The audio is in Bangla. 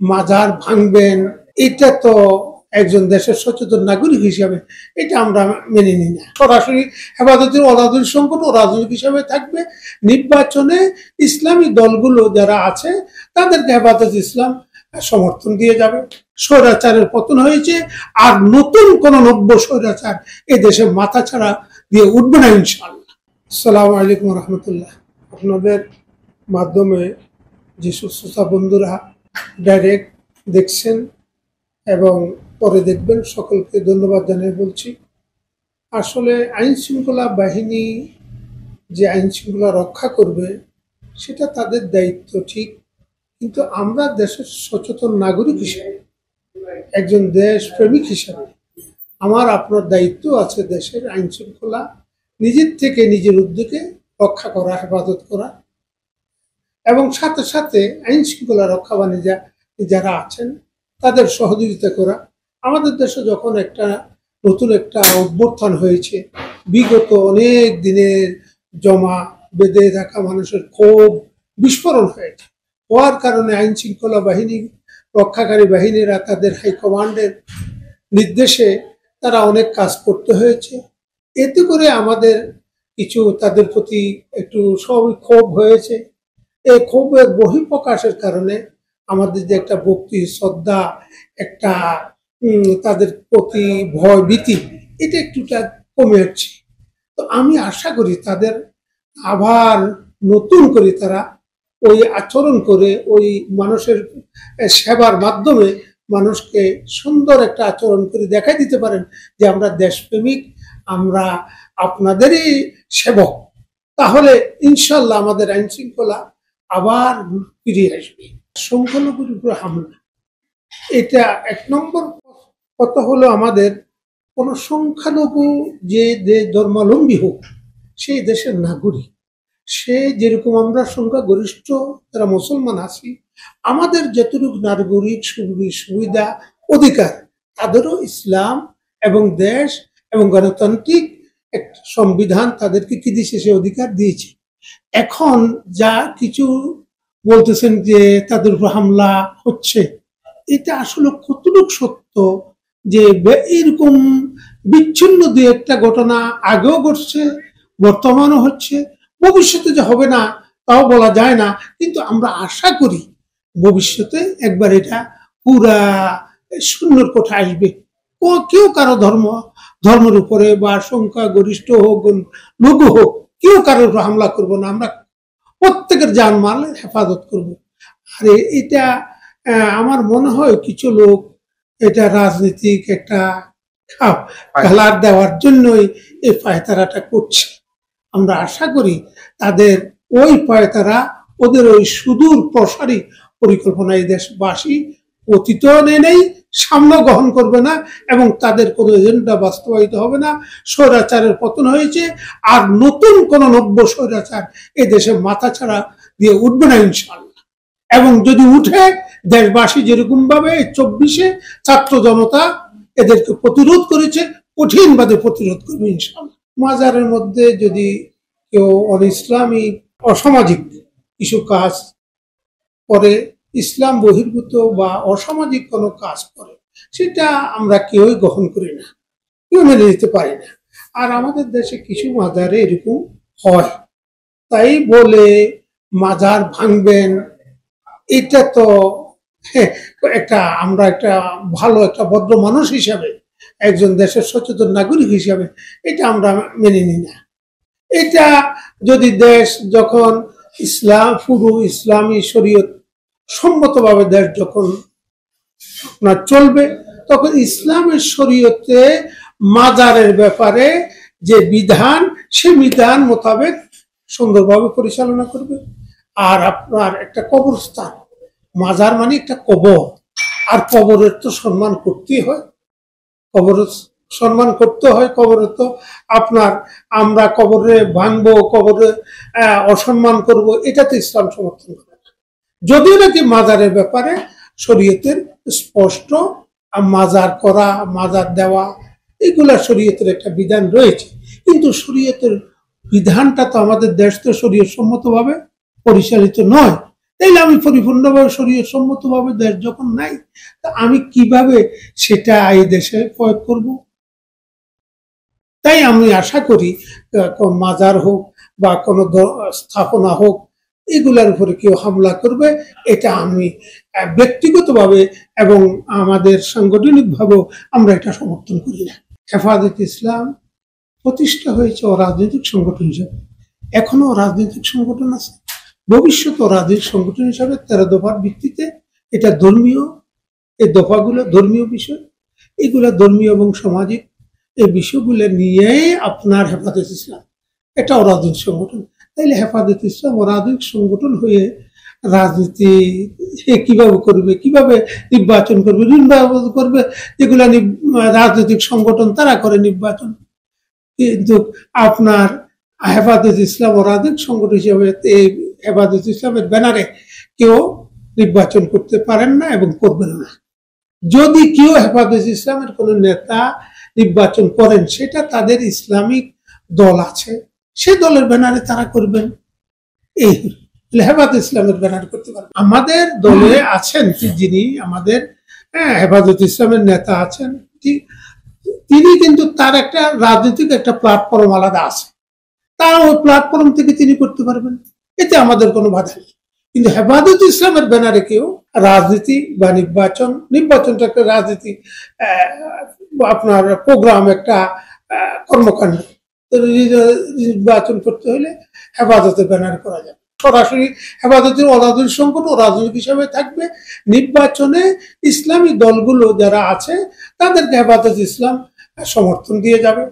মাজার ভাঙবেন, এটা তো একজন দেশের সচেতন নাগরিক হিসাবে এটা আমরা মেনে নিই না। সরাসরি হেফাজতের অরাজনৈতিক সংগঠন রাজনৈতিক হিসাবে থাকবে। নির্বাচনে ইসলামী দলগুলো যারা আছে তাদেরকে হেফাজত ইসলাম সমর্থন দিয়ে যাবে। স্বৈরাচারের পতন হয়েছে, আর নতুন কোন নব্য স্বৈরাচার এ দেশে মাথা ছাড়া দিয়ে উঠবে না ইনশাআল্লাহ। আসসালামু আলাইকুম রহমতুল্লাহ। আপনাদের মাধ্যমে যে সুস্থতা বন্ধুরা ডাইরেক্ট দেখছেন এবং পরে দেখবেন, সকলকে ধন্যবাদ জানিয়ে বলছি। আসলে আইন শৃঙ্খলা বাহিনী যে আইন শৃঙ্খলা রক্ষা করবে সেটা তাদের দায়িত্ব, ঠিক, কিন্তু আমরা দেশের সচেতন নাগরিক হিসেবে, একজন দেশ প্রেমিক হিসেবে আমার আপনার দায়িত্ব আছে দেশের আইন শৃঙ্খলা নিজের থেকে নিজের উদ্যোগে রক্ষা করা, হেফাজত করা, এবং সাথে সাথে আইন শৃঙ্খলা রক্ষা বাণিজ্য যারা আছেন তাদের সহযোগিতা করা। আমাদের দেশে যখন নতুন একটা অভ্যুত্থান হয়েছে, বিগত অনেক দিনের জমা বেঁধে থাকা মানুষের ক্ষোভ বিস্ফোরণ হওয়ার কারণে আইন শৃঙ্খলা বাহিনী, রক্ষাকারী বাহিনীরা তাদের হাইকমান্ডের নির্দেশে তারা অনেক কাজ করতে হয়েছে। এতে করে আমাদের কিছু তাদের প্রতি একটু সবই ক্ষোভ হয়েছে। এই ক্ষোভের বহিঃপ্রকাশের কারণে আমাদের যে একটা ভক্তি, শ্রদ্ধা, একটা তাদের প্রতি ভয় ভীতি, এটা একটুটা কমে যাচ্ছে। তো আমি আশা করি তাদের আবার নতুন করে তারা ওই আচরণ করে, ওই মানুষের সেবার মাধ্যমে মানুষকে সুন্দর একটা আচরণ করে দেখাই দিতে পারেন যে আমরা দেশপ্রেমিক, আমরা আপনাদেরই সেবক। তাহলে ইনশাল্লাহ আমাদের আইন শৃঙ্খলা আবার ফিরে আসবে। সংখ্যালঘুর উপর হামলা, এটা এক নম্বর কথা হলো, আমাদের কোন সংখ্যালঘু যে ধর্মাবলম্বী হোক, সেই দেশের নাগরিক, সে যেরকম আমরা সংখ্যাগরিষ্ঠ যারা মুসলমান আছি, আমাদের যতটুকু নাগরিক সুবিধা অধিকার, তাদেরও ইসলাম এবং দেশ এবং গণতান্ত্রিক একটা সংবিধান তাদেরকে কি দিয়েছে, সে অধিকার দিয়েছে। এখন যা কিছু বলতেছেন যে তাদের উপর হামলা হচ্ছে, এটা আসলে কতটুকু সত্য, যে এরকম বিচ্ছিন্ন দুই একটা ঘটনা আগেও ঘটছে, বর্তমানও হচ্ছে, ভবিষ্যতে যে হবে না তাও বলা যায় না, কিন্তু আমরা আশা করি ভবিষ্যতে একবার এটা পুরা শূন্যর কোঠায় আসবে। কেউ কারো ধর্মের উপরে বা সংখ্যা গরিষ্ঠ হোক লঘু হোক, কেউ কারোর উপর হামলা করবো না, আমরা প্রত্যেকের জানমালের হেফাজত করব। আর এটা আমার মনে হয় কিছু লোক এটা রাজনৈতিক একটা খেলার দেওয়ার জন্যই এই পায়তারাটা করছে। আমরা আশা করি তাদের ওই পায়তারা, ওদের ওই সুদূর প্রসারী পরিকল্পনা এই দেশবাসী অতীত নেই, সামনে গ্রহণ করবে না, এবং তাদের কোনো এজেন্ডা বাস্তবায়িত হবে না। স্বৈরাচারের পতন হয়েছে, আর নতুন কোন নব্য স্বৈরাচার এ দেশে মাথা ছাড়া দিয়ে উঠবে না ইনশাআল্লাহ। এবং যদি উঠে, দেশবাসী যেরকম ভাবে 24-এ ছাত্র জনতা এদেরকে প্রতিরোধ করেছে, কঠিনভাবে প্রতিরোধ করবে ইনশাআল্লাহ। মাজারের মধ্যে যদি কেউ অনিসলামী, অসামাজিক কিছু কাজ করে, ইসলাম বহির্ভূত বা অসামাজিক কোনো কাজ করে, সেটা আমরা কেউই গ্রহণ করি না, কেউ মেনে নিতে পারি না। আর আমাদের দেশে কিছু মাজারে এরকম হয়, তাই বলে মাজার ভাঙবেন, এটা তো আমরা একটা ভালো একটা ভদ্র মানুষ হিসাবে, একজন দেশের সচেতন নাগরিক হিসাবে এটা আমরা মেনে নিই না। এটা যদি দেশ যখন পুরো ইসলামী শরীয়ত সম্মতভাবে দেশ যখন আপনার চলবে, তখন ইসলামের শরীয়তে মাজারের ব্যাপারে যে বিধান, সে বিধান মোতাবেক সুন্দরভাবে পরিচালনা করবে। আর আপনার একটা কবরস্থান, মাজার মানে একটা কবর, আর কবরের তো সম্মান করতেই হয়, কবরের সম্মান করতে হয়। কবরে তো আপনার আমরা কবরে ভাঙবো, কবরে অসম্মান করব, এটা তো ইসলাম সমর্থন করে না। যদিও নাকি মাজারের ব্যাপারে শরীয়তের স্পষ্ট মাজার করা, মাজার দেওয়া, এগুলা শরীয়তের একটা বিধান রয়েছে, কিন্তু শরীয়তের বিধানটা তো আমাদের দেশ তো শরীয়ত সম্মতভাবে পরিচালিত নয়। তাইলে আমি পরিপূর্ণভাবে শরীয়ত সম্মতভাবে দেশ যখন নাই, তা আমি কিভাবে সেটা এই দেশে প্রয়োগ করব? তাই আমি আশা করি মাজার হোক বা কোনো স্থাপনা হোক, এগুলার উপরে কেউ হামলা করবে, এটা আমি ব্যক্তিগতভাবে এবং আমাদের সাংগঠনিকভাবেও আমরা এটা সমর্থন করি না। হেফাজত ইসলাম প্রতিষ্ঠা হয়েছে অরাজনৈতিক সংগঠন হিসেবে, এখনো রাজনৈতিক সংগঠন আছে, ভবিষ্যতে রাজনৈতিক সংগঠন হিসাবে 13 দফার ভিত্তিতে এটা ধর্মীয়, এই দফাগুলো ধর্মীয় বিষয়, এগুলা ধর্মীয় এবং সামাজিক এই বিষয়গুলো নিয়ে আপনার হেফাজত ইসলাম এটা অরাজনৈতিক সংগঠন। তাইলে হেফাজত ইসলাম অরাজনৈতিক সংগঠন হয়ে রাজনীতি কিভাবে করবে, কিভাবে নির্বাচন করবে? নির্বাচন করবে যেগুলা রাজনৈতিক সংগঠন তারা করে নির্বাচন, কিন্তু আপনার হেফাজত ইসলাম অরাজনৈতিক সংগঠন হিসেবে এই হেফাজত ইসলামের ব্যানারে কেউ নির্বাচন করতে পারেন না এবং করবেন না। যদি কেউ হেফাজত ইসলামের কোন নেতা নির্বাচন করেন, সেটা তাদের ইসলামিক দল আছে, সে দলের ব্যানারে তারা করবেন। এই হেফাজত ইসলামের ব্যানার করতে পারেন। আমাদের দলে আছেন যিনি আমাদের হেফাজত ইসলামের নেতা আছেন, তিনি কিন্তু তার একটা রাজনৈতিক একটা প্ল্যাটফর্ম আলাদা আছে, তার ওই প্ল্যাটফর্ম থেকে তিনি করতে পারবেন, এতে আমাদের কোনো বাধা নেই। কিন্তু হেফাজত ইসলামের ব্যানারে কেউ রাজনীতি বা নির্বাচনটা একটা রাজনীতি, আপনার প্রোগ্রাম, একটা কর্মকাণ্ড, নির্বাচন করতে হলে হেফাজতের ব্যানারে করা যাবে। সরাসরি হেফাজতের অরাজনৈতিক সংগঠন রাজনৈতিক হিসাবে থাকবে, নির্বাচনে ইসলামী দলগুলো যারা আছে তাদেরকে হেফাজত ইসলাম সমর্থন দিয়ে যাবে।